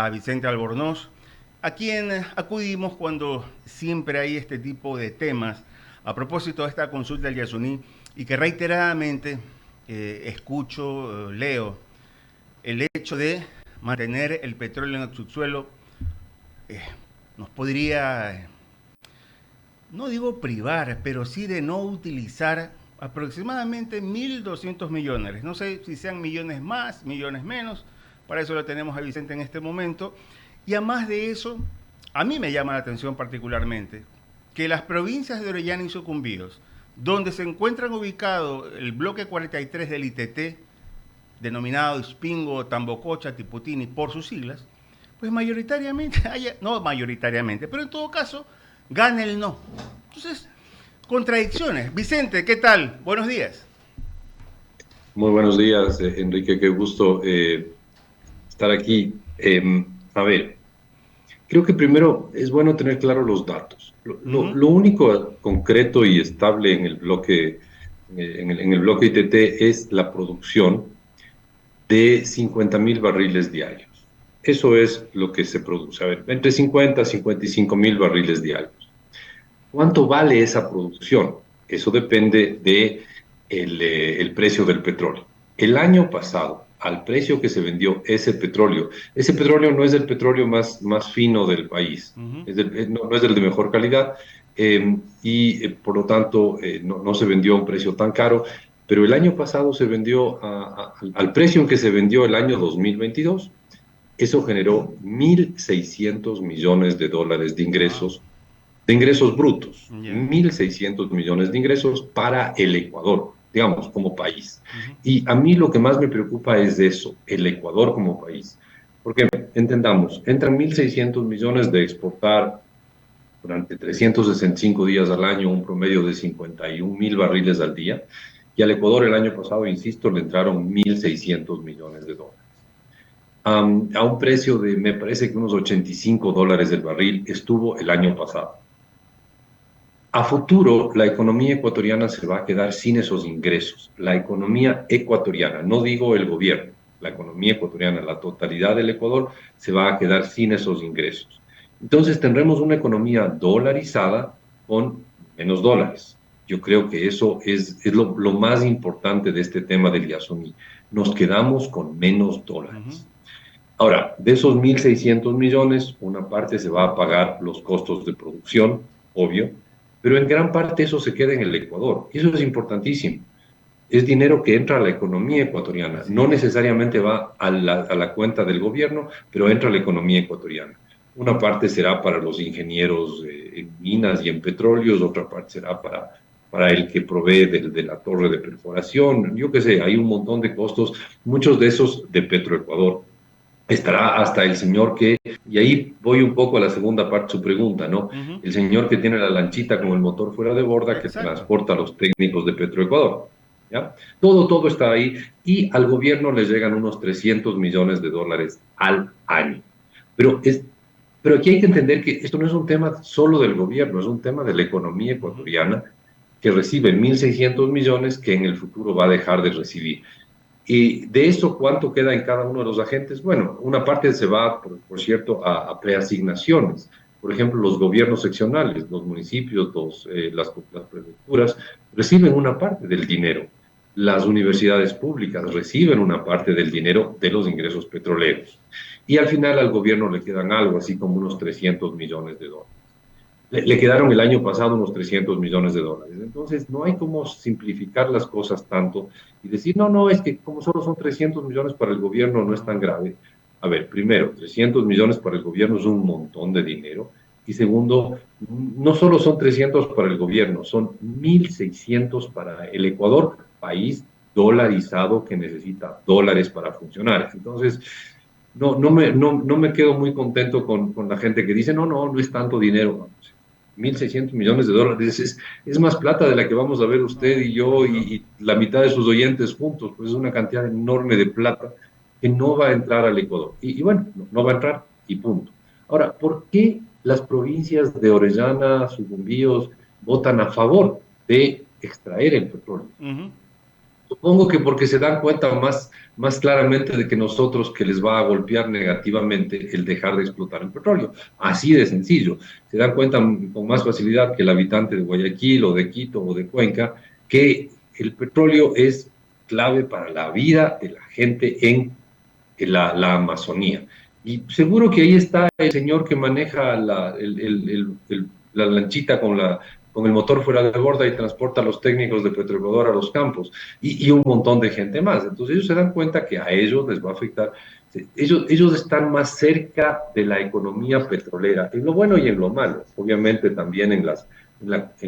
A Vicente Albornoz, a quien acudimos cuando siempre hay este tipo de temas a propósito de esta consulta del Yasuní y que reiteradamente escucho, leo, el hecho de mantener el petróleo en el subsuelo eh, nos podría, no digo privar, pero sí de no utilizar aproximadamente 1.200 millones. No sé si sean millones más, millones menos, para eso lo tenemos a Vicente en este momento. Y además de eso, a mí me llama la atención particularmente que las provincias de Orellana y Sucumbíos, donde se encuentran ubicados el bloque 43 del ITT, denominado Ispingo, Tambococha, Tiputini, por sus siglas, pues mayoritariamente, no mayoritariamente, pero en todo caso, gana el no. Entonces, contradicciones. Vicente, ¿qué tal? Buenos días. Muy buenos días, Enrique, qué gusto estar aquí. A ver, creo que primero es bueno tener claros los datos. Uh -huh. Lo único concreto y estable en el bloque, en el bloque ITT es la producción de 50.000 barriles diarios. Eso es lo que se produce. A ver, entre 50 y 55.000 barriles diarios. ¿Cuánto vale esa producción? Eso depende de el precio del petróleo. El año pasado, al precio que se vendió ese petróleo no es el petróleo más fino del país, Uh -huh. no es el de mejor calidad, por lo tanto no se vendió a un precio tan caro, pero el año pasado se vendió al precio en que se vendió el año 2022. Eso generó 1.600 millones de dólares Wow. de ingresos brutos, Yeah. 1.600 millones de ingresos para el Ecuador, digamos, como país. Uh -huh. Y a mí lo que más me preocupa es eso, el Ecuador como país. Porque entendamos, entran 1.600 millones de exportar durante 365 días al año, un promedio de 51.000 barriles al día, y al Ecuador el año pasado, insisto, le entraron 1.600 millones de dólares. A un precio de, me parece que unos $85 el barril estuvo el año pasado. A futuro, la economía ecuatoriana se va a quedar sin esos ingresos. La economía ecuatoriana, no digo el gobierno, la economía ecuatoriana, la totalidad del Ecuador se va a quedar sin esos ingresos. Entonces tendremos una economía dolarizada con menos dólares. Yo creo que eso es lo más importante de este tema del Yasuní. Nos quedamos con menos Uh -huh. dólares. Ahora, de esos 1.600 millones, una parte se va a pagar los costos de producción, obvio, pero en gran parte eso se queda en el Ecuador. Y eso es importantísimo. Es dinero que entra a la economía ecuatoriana. Así No es. necesariamente va a la cuenta del gobierno, pero entra a la economía ecuatoriana. Una parte será para los ingenieros en minas y en petróleos, otra parte será para el que provee de la torre de perforación. Yo qué sé, hay un montón de costos, muchos de esos de Petroecuador. Estará hasta el señor que, y ahí voy un poco a la segunda parte de su pregunta, ¿no? Uh -huh. El señor que tiene la lanchita con el motor fuera de borda que Exacto. transporta a los técnicos de Petroecuador, ¿ya? Todo está ahí y al gobierno le llegan unos 300 millones de dólares al año. Pero, pero aquí hay que entender que esto no es un tema solo del gobierno, es un tema de la economía Uh -huh. ecuatoriana que recibe 1.600 millones que en el futuro va a dejar de recibir. Y de eso, ¿cuánto queda en cada uno de los agentes? Bueno, una parte se va, por cierto, a preasignaciones. Por ejemplo, los gobiernos seccionales, los municipios, las prefecturas, reciben una parte del dinero. Las universidades públicas reciben una parte del dinero de los ingresos petroleros. Y al final al gobierno le quedan algo, así como unos 300 millones de dólares. Le quedaron el año pasado unos 300 millones de dólares. Entonces, no hay como simplificar las cosas tanto y decir, no, no, es que como solo son 300 millones para el gobierno, no es tan grave. A ver, primero, 300 millones para el gobierno es un montón de dinero. Y segundo, no solo son 300 para el gobierno, son 1.600 para el Ecuador, país dolarizado que necesita dólares para funcionar. Entonces, no me quedo muy contento con la gente que dice, no, no, no es tanto dinero. 1.600 millones de dólares es más plata de la que vamos a ver usted No, y por yo Dios. y la mitad de sus oyentes juntos, pues es una cantidad enorme de plata que no va a entrar al Ecuador. Y bueno, no va a entrar y punto. Ahora, ¿por qué las provincias de Orellana, Sucumbíos, votan a favor de extraer el petróleo? Uh -huh. Supongo que porque se dan cuenta más claramente de que nosotros que les va a golpear negativamente el dejar de explotar el petróleo. Así de sencillo. Se dan cuenta con más facilidad que el habitante de Guayaquil o de Quito o de Cuenca que el petróleo es clave para la vida de la gente en la Amazonía. Y seguro que ahí está el señor que maneja la lanchita con el motor fuera de borda y transporta a los técnicos de Petroecuador a los campos y un montón de gente más. Entonces ellos se dan cuenta que a ellos les va a afectar. Ellos están más cerca de la economía petrolera, en lo bueno y en lo malo, obviamente también en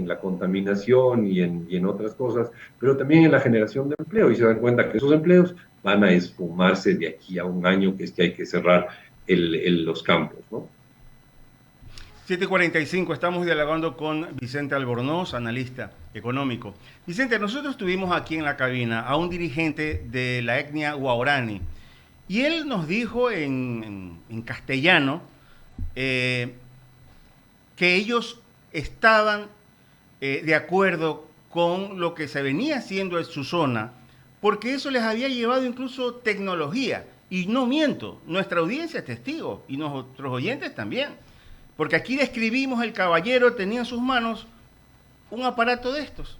la contaminación y en otras cosas, pero también en la generación de empleo, y se dan cuenta que esos empleos van a esfumarse de aquí a un año, que es que hay que cerrar los campos, ¿no? 7:45, estamos dialogando con Vicente Albornoz, analista económico. Vicente, nosotros tuvimos aquí en la cabina a un dirigente de la etnia Huaorani y él nos dijo en castellano que ellos estaban de acuerdo con lo que se venía haciendo en su zona, porque eso les había llevado incluso tecnología. Y no miento, nuestra audiencia es testigo y nuestros oyentes también. Porque aquí describimos, el caballero tenía en sus manos un aparato de estos.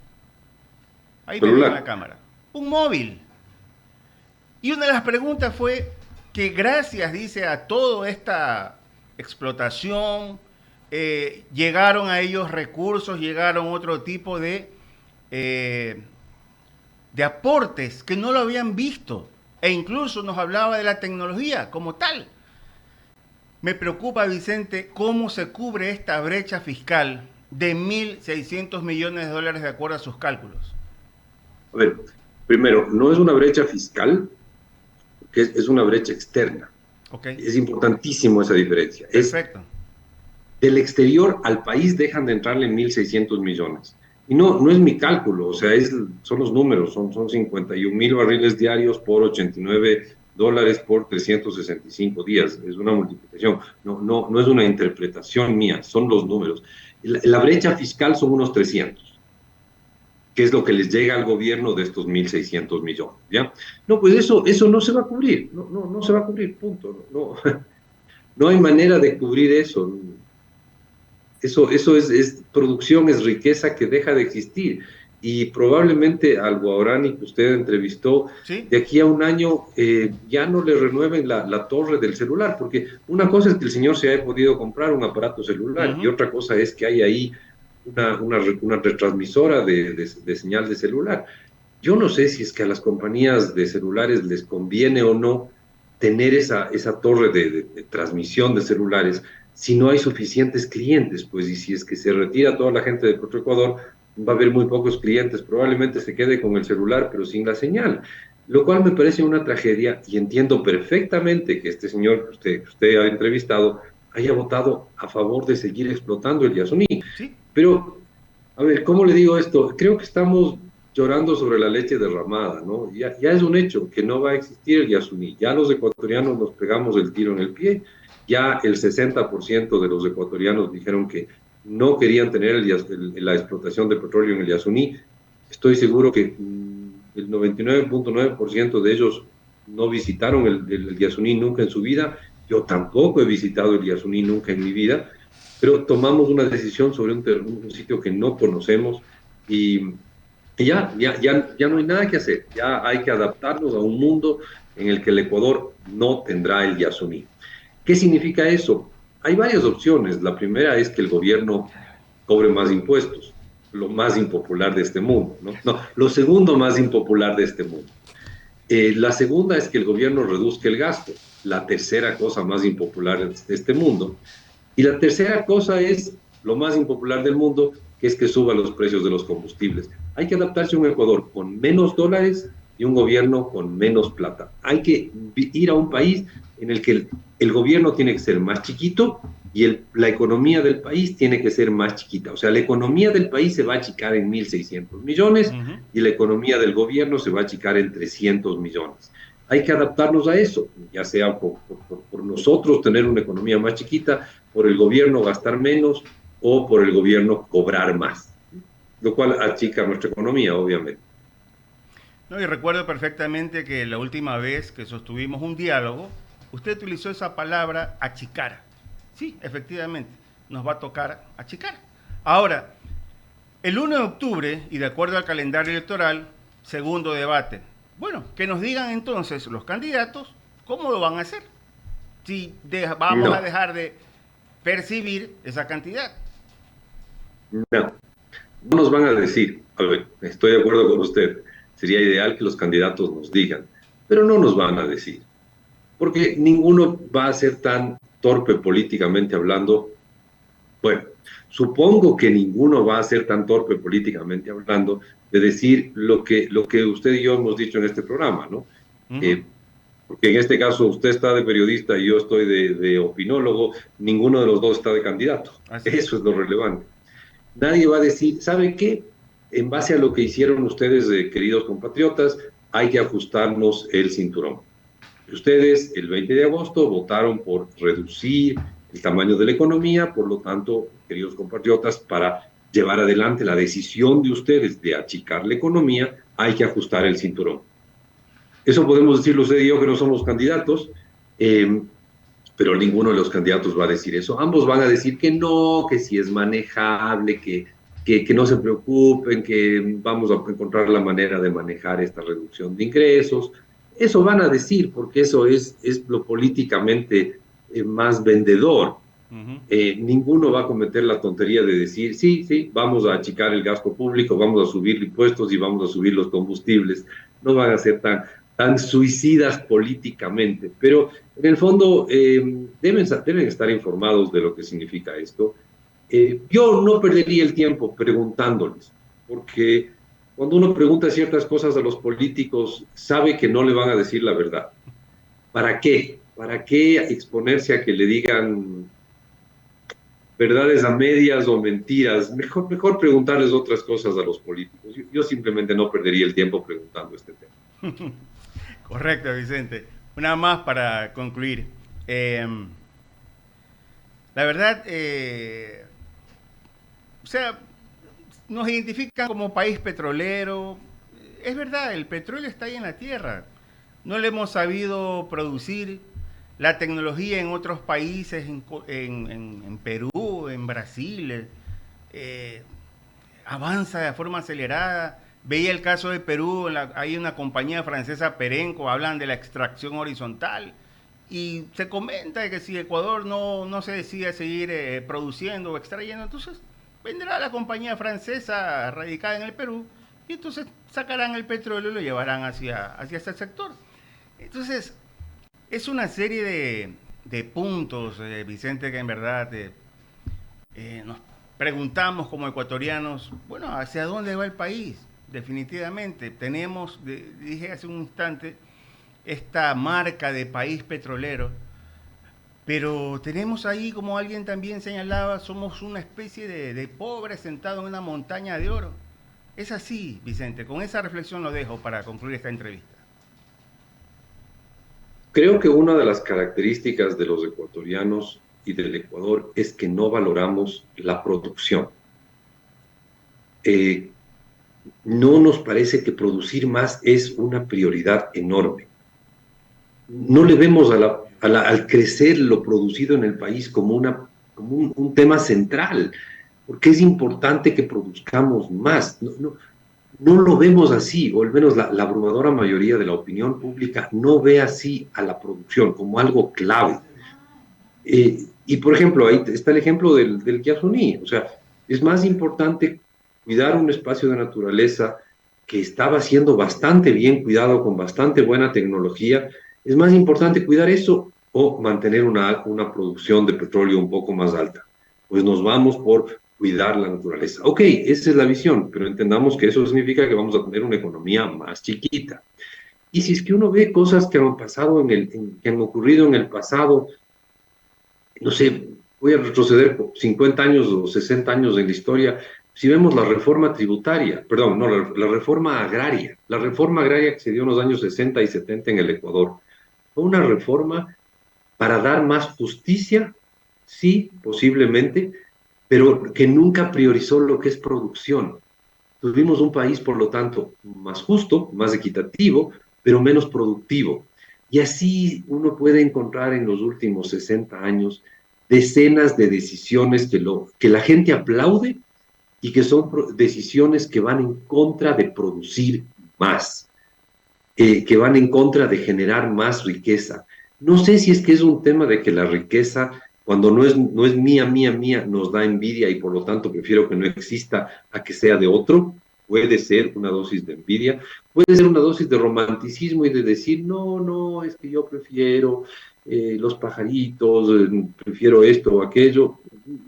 Ahí tenía en la cámara. Un móvil. Y una de las preguntas fue que gracias, dice, a toda esta explotación, llegaron a ellos recursos, llegaron otro tipo de aportes que no lo habían visto. E incluso nos hablaba de la tecnología como tal. Me preocupa, Vicente, cómo se cubre esta brecha fiscal de 1.600 millones de dólares de acuerdo a sus cálculos. A ver, primero, no es una brecha fiscal, es una brecha externa. Okay. Es importantísimo esa diferencia. Perfecto. Del exterior al país dejan de entrarle 1.600 millones. Y no es mi cálculo, o sea, son los números, son 51.000 barriles diarios por $89 por 365 días. Es una multiplicación, no es una interpretación mía, son los números. La brecha fiscal son unos 300, que es lo que les llega al gobierno de estos 1.600 millones, ¿ya? No, pues eso no se va a cubrir, no se va a cubrir, punto. No hay manera de cubrir eso. Eso es producción, es riqueza que deja de existir. Y probablemente al Guaorani que usted entrevistó, ¿sí?, de aquí a un año ya no le renueven la torre del celular, porque una cosa es que el señor se haya podido comprar un aparato celular, y otra cosa es que hay ahí una retransmisora de señal de celular. Yo no sé si es que a las compañías de celulares les conviene o no tener esa torre de transmisión de celulares si no hay suficientes clientes, pues, y si es que se retira toda la gente de Petroecuador, va a haber muy pocos clientes, probablemente se quede con el celular, pero sin la señal, lo cual me parece una tragedia, y entiendo perfectamente que este señor que usted ha entrevistado haya votado a favor de seguir explotando el Yasuní. ¿Sí? Pero, a ver, ¿cómo le digo esto? Creo que estamos llorando sobre la leche derramada, ¿no? Ya es un hecho que no va a existir el Yasuní, ya los ecuatorianos nos pegamos el tiro en el pie. Ya el 60% de los ecuatorianos dijeron que no querían tener la explotación de petróleo en el Yasuní. Estoy seguro que el 99.9% de ellos no visitaron el Yasuní nunca en su vida. Yo tampoco he visitado el Yasuní nunca en mi vida, pero tomamos una decisión sobre un sitio que no conocemos y ya no hay nada que hacer. Ya hay que adaptarnos a un mundo en el que el Ecuador no tendrá el Yasuní. ¿Qué significa eso? Hay varias opciones. La primera es que el gobierno cobre más impuestos, lo más impopular de este mundo, ¿no? Lo segundo más impopular de este mundo. La segunda es que el gobierno reduzca el gasto, la tercera cosa más impopular de este mundo. Y la tercera cosa es lo más impopular del mundo, que es que suba los precios de los combustibles. Hay que adaptarse a un Ecuador con menos dólares y un gobierno con menos plata. Hay que ir a un país en el que el gobierno tiene que ser más chiquito y la economía del país tiene que ser más chiquita. O sea, la economía del país se va a achicar en 1.600 millones y la economía del gobierno se va a achicar en 300 millones. Hay que adaptarnos a eso, ya sea por nosotros tener una economía más chiquita, por el gobierno gastar menos o por el gobierno cobrar más, lo cual achica nuestra economía, obviamente. No, y recuerdo perfectamente que la última vez que sostuvimos un diálogo, usted utilizó esa palabra achicar. Sí, efectivamente, nos va a tocar achicar. Ahora, el 1 de octubre, y de acuerdo al calendario electoral, segundo debate. Bueno, que nos digan entonces los candidatos cómo lo van a hacer. Si vamos a No, dejar de percibir esa cantidad. no, no nos van a decir, a ver, estoy de acuerdo con usted, sería ideal que los candidatos nos digan, pero no nos van a decir, porque ninguno va a ser tan torpe políticamente hablando. Bueno, supongo que ninguno va a ser tan torpe políticamente hablando de decir lo que usted y yo hemos dicho en este programa, ¿no? Ujú. Eh, Porque en este caso usted está de periodista y yo estoy de opinólogo, ninguno de los dos está de candidato. Así es. Eso es lo relevante. Nadie va a decir, ¿sabe qué? En base a lo que hicieron ustedes, queridos compatriotas, hay que ajustarnos el cinturón. Ustedes el 20 de agosto votaron por reducir el tamaño de la economía, por lo tanto, queridos compatriotas, para llevar adelante la decisión de ustedes de achicar la economía, hay que ajustar el cinturón. Eso podemos decirlo usted y yo que no somos candidatos, eh, pero ninguno de los candidatos va a decir eso. Ambos van a decir que no, que sí es manejable, que no se preocupen, que vamos a encontrar la manera de manejar esta reducción de ingresos. Eso van a decir, porque eso es lo políticamente más vendedor. Ujú. Ninguno va a cometer la tontería de decir, sí, sí, vamos a achicar el gasto público, vamos a subir impuestos y vamos a subir los combustibles. No van a ser tan suicidas políticamente, pero en el fondo deben estar informados de lo que significa esto. Yo no perdería el tiempo preguntándoles, porque cuando uno pregunta ciertas cosas a los políticos, sabe que no le van a decir la verdad. ¿Para qué? ¿Para qué exponerse a que le digan verdades a medias o mentiras? Mejor preguntarles otras cosas a los políticos. Yo simplemente no perdería el tiempo preguntando este tema. Correcto, Vicente. Una más para concluir. Eh, la verdad, o sea, nos identifican como país petrolero. Es verdad, el petróleo está ahí en la tierra. No le hemos sabido producir la tecnología en otros países, en Perú, en Brasil. eh, Avanza de forma acelerada. Veía el caso de Perú, hay una compañía francesa, Perenco, hablan de la extracción horizontal. Y se comenta que si Ecuador no se decide seguir produciendo o extrayendo, entonces vendrá la compañía francesa radicada en el Perú y entonces sacarán el petróleo y lo llevarán hacia ese sector. Entonces, es una serie de puntos, Vicente, que en verdad nos preguntamos como ecuatorianos, bueno, ¿hacia dónde va el país? Definitivamente, tenemos, dije hace un instante, esta marca de país petrolero, pero tenemos ahí, como alguien también señalaba, somos una especie de pobre sentado en una montaña de oro. Es así, Vicente, con esa reflexión lo dejo para concluir esta entrevista. Creo que una de las características de los ecuatorianos y del Ecuador es que no valoramos la producción. Eh, no nos parece que producir más es una prioridad enorme. No le vemos al crecer lo producido en el país como, como un tema central, porque es importante que produzcamos más. No lo vemos así, o al menos la abrumadora mayoría de la opinión pública no ve así a la producción como algo clave. Y por ejemplo, ahí está el ejemplo del Yasuní. O sea, es más importante cuidar un espacio de naturaleza que estaba siendo bastante bien cuidado, con bastante buena tecnología. Es más importante cuidar eso o mantener una producción de petróleo un poco más alta. Pues nos vamos por cuidar la naturaleza. Ok, esa es la visión, pero entendamos que eso significa que vamos a tener una economía más chiquita. Y si es que uno ve cosas que han pasado que han ocurrido en el pasado, no sé, voy a retroceder 50 años o 60 años en la historia. Si vemos la reforma tributaria, perdón, no, la reforma agraria que se dio en los años 60 y 70 en el Ecuador, fue una reforma para dar más justicia, sí, posiblemente, pero que nunca priorizó lo que es producción. Tuvimos un país, por lo tanto, más justo, más equitativo, pero menos productivo. Y así uno puede encontrar en los últimos 60 años decenas de decisiones que la gente aplaude y que son decisiones que van en contra de producir más, que van en contra de generar más riqueza. No sé si es que es un tema de que la riqueza, cuando no es mía, mía, mía, nos da envidia y por lo tanto prefiero que no exista a que sea de otro. Puede ser una dosis de envidia, puede ser una dosis de romanticismo y de decir, no, no, es que yo prefiero los pajaritos, prefiero esto o aquello.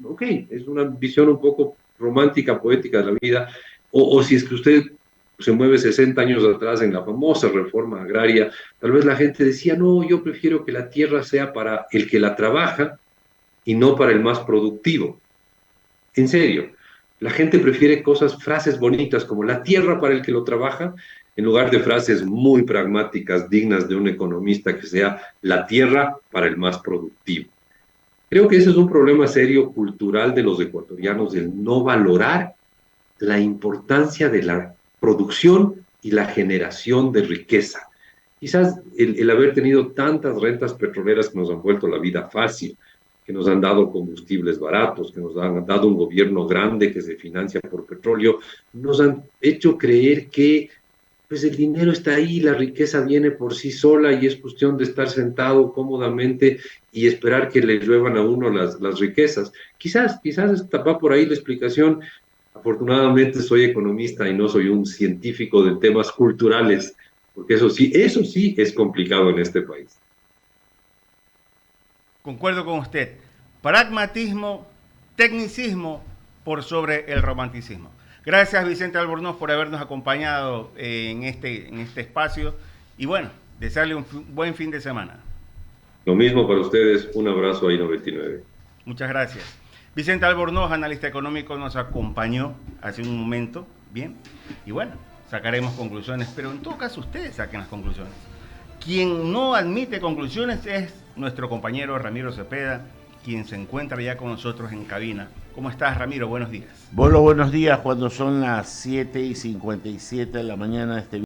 Ok, es una visión un poco romántica, poética de la vida. O si es que usted se mueve 60 años atrás en la famosa reforma agraria, tal vez la gente decía, no, yo prefiero que la tierra sea para el que la trabaja y no para el más productivo. En serio, la gente prefiere cosas, frases bonitas como la tierra para el que lo trabaja, en lugar de frases muy pragmáticas, dignas de un economista, que sea la tierra para el más productivo. Creo que ese es un problema serio cultural de los ecuatorianos, el no valorar la importancia de la producción y la generación de riqueza. Quizás el haber tenido tantas rentas petroleras que nos han vuelto la vida fácil, que nos han dado combustibles baratos, que nos han dado un gobierno grande que se financia por petróleo, nos han hecho creer que pues el dinero está ahí, la riqueza viene por sí sola y es cuestión de estar sentado cómodamente y esperar que le lluevan a uno las riquezas. Quizás va por ahí la explicación. Afortunadamente soy economista y no soy un científico de temas culturales, porque eso sí es complicado en este país. Concuerdo con usted. Pragmatismo, tecnicismo por sobre el romanticismo. Gracias Vicente Albornoz por habernos acompañado en este espacio y bueno, desearle un buen fin de semana. Lo mismo para ustedes, un abrazo ahí 99. Muchas gracias. Vicente Albornoz, analista económico, nos acompañó hace un momento, bien, y bueno, sacaremos conclusiones, pero en todo caso ustedes saquen las conclusiones. Quien no admite conclusiones es nuestro compañero Ramiro Cepeda, quien se encuentra ya con nosotros en cabina. ¿Cómo estás, Ramiro? Buenos días. Bueno, buenos días, cuando son las 7:57 de la mañana de este